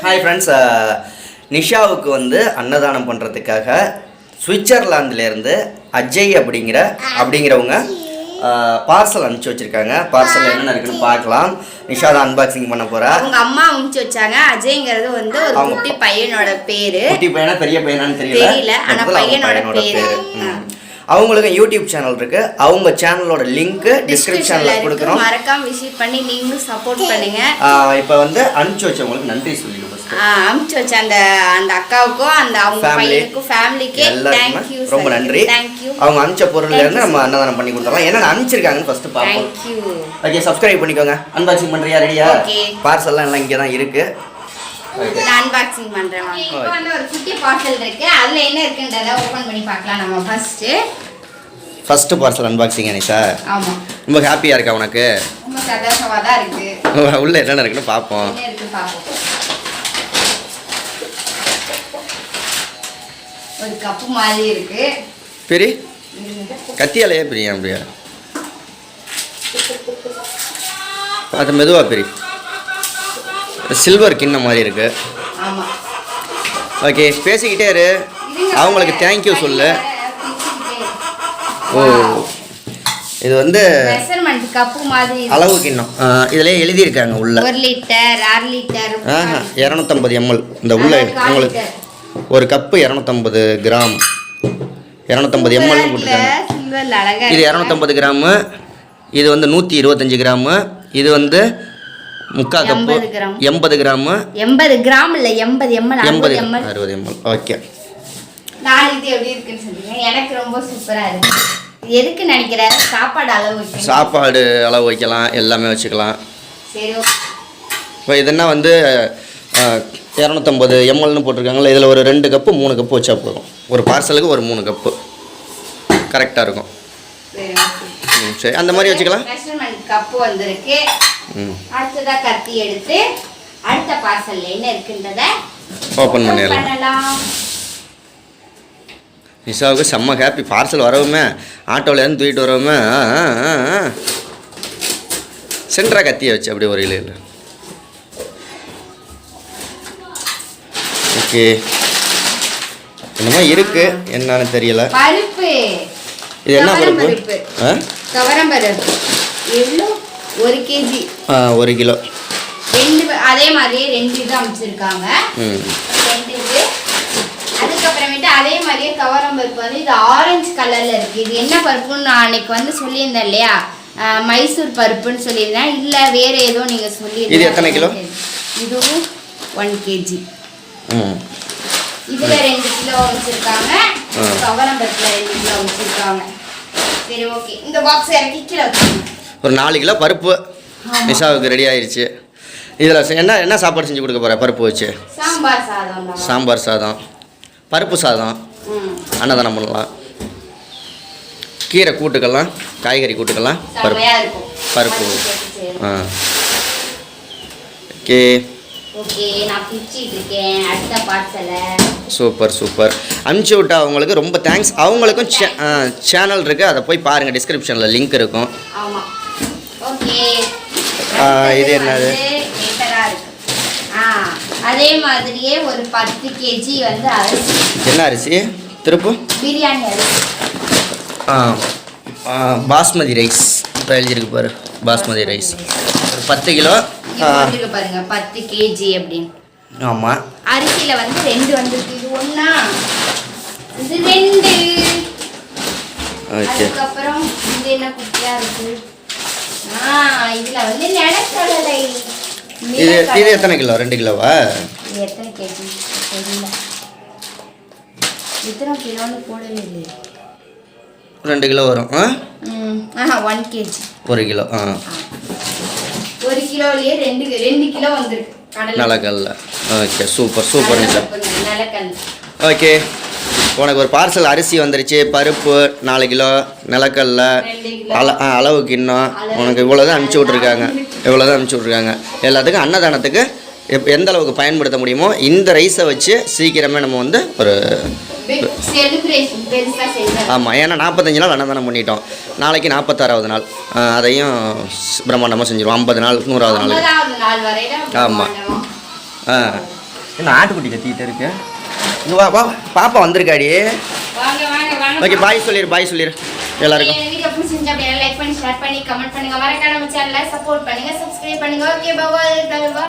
Hi friends, நிஷாவுக்கு வந்து அன்னதானம் பண்ணுறதுக்காக சுவிட்சர்லாந்துலேருந்து அஜய் அப்படிங்கிறவங்க பார்சல் அனுப்பிச்சி வச்சுருக்காங்க. பார்சல் என்னென்ன இருக்குன்னு பார்க்கலாம். நிஷா தான் அன்பாக்சிங் பண்ண போகிறா. அவங்க அம்மா அனுப்பிச்சி வச்சாங்க. அஜய்ங்கிறது வந்து ஒரு குட்டி பையனோட பேர். குட்டி பையனா பெரிய பையனான்னு தெரியல, ஆனால் பையனோட பேர். அவங்களுக்கு யூடியூப் சேனல் இருக்கு. அவங்க சேனலோட லிங்க் டிஸ்கிரிப்ஷன்ல கொடுக்குறோம். மறக்காம விசிட் பண்ணி நீங்களும் சப்போர்ட் பண்ணுங்க. இப்போ வந்து அனுப்பிச்சு வச்சவங்களுக்கு நன்றி சொல்லிடுங்க. அனுப்பிச்சு வச்ச அந்த அவங்களுக்கும் அவங்க பையனுக்கும் ஃபேமிலிக்கு थैंक यू, ரொம்ப நன்றி. அவங்க அனுப்பிச்ச பொருள்ல இருந்து நம்ம அன்னதானம் பண்ணி கொடுத்தலாம். என்ன அனுப்பிச்சிருக்காங்கன்னு ஃபர்ஸ்ட் பாப்போம். Thank you. ஓகே, சப்ஸ்கிரைப் பண்ணிக்கோங்க. அன்பாக்சிங் பண்றியா? ரெடியா? பார்சல்லாம் எல்லாம் இங்க தான் இருக்கு. நான் அன்பாக்சிங் பண்றேன். இப்போ வந்து ஒரு குட்டி பார்சல் இருக்கு. அதுல என்ன இருக்குன்றத ஓபன் பண்ணி பார்க்கலாம். நம்ம ஃபர்ஸ்ட் பார்சல் அன்பாக்சிங் நிஷா. ஆமா, ரொம்ப ஹாப்பியா இருக்கா உனக்கு? ரொம்ப சந்தோஷமா தான் இருக்கு. உள்ள என்ன இருக்குன்னு பாப்போம். என்ன இருக்கு பாப்போம். ஒரு கப் மாதிரி இருக்கு. பெரிய கத்தியாலயே பெரிய அப்படியே அது மெதுவா பெரிய சில்வர் கிண்ணம் மாதிரி இருக்கு. ஆமா, ஓகே, பேசிக்கிட்டே இரு. அவங்களுக்கு தேங்க்யூ சொல்லு. ஓ, இது வந்து மெஷர்மென்ட் கப் மாதிரி அளவு கிண்ணம். இதுலயே எழுதி இருக்காங்க உள்ள 1 லிட்டர் 1/2 லிட்டர் 250 ml. இந்த உள்ள உங்களுக்கு ஒரு கப்பு 250 கிராம் 250 ml போட்டுருக்காங்க. இது 250 கிராம். இது வந்து 125 கிராம். இது வந்து முக்கால் கப்பு 80 கிராம். 80 கிராம் இல்ல 80 ml 60 ml. ஓகே, நான் இது எப்படி இருக்குன்னு சொல்லுங்க. எனக்கு ரொம்ப சூப்பரா இருக்கு. எதுக்கு நினைக்கிற? சாப்பாடு அளவு வைக்கலாம், எல்லாமே வச்சுக்கலாம். சரி, இப்போ இதுன்னா வந்து 250 mlன்னு போட்டிருக்காங்களா. இதில் ஒரு 2 கப்பு 3 கப்பு வச்சா போதும். ஒரு பார்சலுக்கு ஒரு 3 கப்பு கரெக்டாக இருக்கும். சரி, அந்த மாதிரி வச்சுக்கலாம். மெஷர்மென்ட் கப்பு வந்திருக்கு. அடுத்ததா கத்தி எடுத்து அடுத்த பார்சல்ல என்ன இருக்குன்றத ஓபன் பண்ணிடலாம். நிஷாவுக்கு செம்ம ஹாப்பி. பார்சல் வரவுமே ஆட்டோவில் இருந்து தூக்கிட்டு வரவுமே சென்ட்ரா கத்தியை வச்சு அப்படியே ஒரு இல்லை. ஓகே, என்னமோ இருக்கு, என்னன்னு தெரியல. பருப்பு. இது என்ன பருப்பு? துவரம் பருப்பு. எவ்வளோ? 1 kg. 1 கிலோ. அதே மாதிரியே 2 இது அமைச்சிருக்காங்க. 2 இது. அதுக்கப்புறமேட்டு அதே மாதிரியே துவரம் பருப்பு வந்து இது ஆரஞ்சு கலர்ல இருக்கு. இது என்ன பருப்புன்னு நான் அன்னைக்கு வந்து சொல்லியிருந்தேன் இல்லையா, மைசூர் பருப்புன்னு சொல்லியிருந்தேன். இல்ல வேற ஏதோ நீங்க சொல்லியிருந்தீங்க. இது எத்தனை கிலோ? இதுவும் 1 kg. இதுல 2 கிலோ வச்சிருக்காங்க. துவரம் பருப்புல 2 கிலோ வச்சிருக்காங்க. சரி, ஓகே, இந்த பாக்ஸ் இறக்கி கீழே வச்சுருங்க. ஒரு 4 கிலோ பருப்பு நிஷாவுக்கு ரெடி ஆயிடுச்சு. இதில் என்ன சாப்பாடு செஞ்சு கொடுக்க போகிற? பருப்பு வச்சு சாம்பார் சாதம், பருப்பு சாதம், அன்னதானம் பண்ணலாம். கீரை கூட்டுக்கெல்லாம், காய்கறி கூட்டுக்கெல்லாம் பருப்பு. Okay, super super. அனுப்பிச்சி விட்டா அவங்களுக்கு ரொம்ப தேங்க்ஸ். அவங்களுக்கும் சேனல் இருக்குது, அதை போய் பாருங்கள். டிஸ்கிரிப்ஷனில் லிங்க் இருக்கும். இது என்னது? அதே மாதிரியே ஒரு 10 kg வந்து அரிசி. என்ன அரிசி? திருப்பு பிரியாணி அரிசி. பாஸ்மதி ரைஸ் எழுதிருக்கு பாரு. பாஸ்மதி ரைஸ் ஒரு 10 கிலோ பாருங்க. 10 kg அப்படின்னு. ஆமா, அரிசியில வந்து 2 வந்துருக்கு. இது ஒண்ணா, இது 2. அதுக்கப்புறம் இது என்ன குட்டியா இருக்கு? இதுல வந்து நிலக்கடலை. இது எத்தனை கிலோ? 2 கிலோவா? இது எத்தனை கேஜி தெரியல. எத்தனை கிலோன்னு போடவே இல்லை. 2 கிலோ வரும். 1 kg. 1 கிலோ. 1 கிலோலயே 2 கிலோ வந்திருக்கு. நிலக்கடலை. Okay, super super Nisha. நிலக்கடலை. ஓகே, உனக்கு ஒரு பார்சல் அரிசி வந்துருச்சு. பருப்பு 4 கிலோ, நிலக்கடலை அளவு கிண்ணம். உனக்கு இவ்வளோதான் அனுப்பிச்சி விட்ருக்காங்க. எல்லாத்துக்கும் அன்னதானத்துக்கு எந்த அளவுக்கு பயன்படுத்த முடியுமோ இந்த ரைஸை வச்சு சீக்கிரமே நம்ம வந்து ஒரு ஆமாம். ஏன்னா 45 நாள் அன்னதானம் பண்ணிட்டோம். நாளைக்கு 46வது நாள். அதையும் பிரம்மாண்டமாக செஞ்சிடுவோம். 50 நாள் 100வது நாள். ஆமாம். என்ன ஆட்டுக்குட்டி கத்திக்கிட்டு இருக்கு. இங்க வா வா பாப்பா வந்திருக்காடி. வாங்க வாங்க வாங்க. ஓகே பாய் சொல்லிடு எல்லாருக்கும். இந்த வீடியோ பிடிச்சிருந்தா அப்படியே லைக் பண்ணி ஷேர் பண்ணி கமெண்ட் பண்ணுங்க. மறக்காம நம்ம சேனலை சப்போர்ட் பண்ணுங்க, சப்ஸ்கிரைப் பண்ணுங்க. Okay bye by.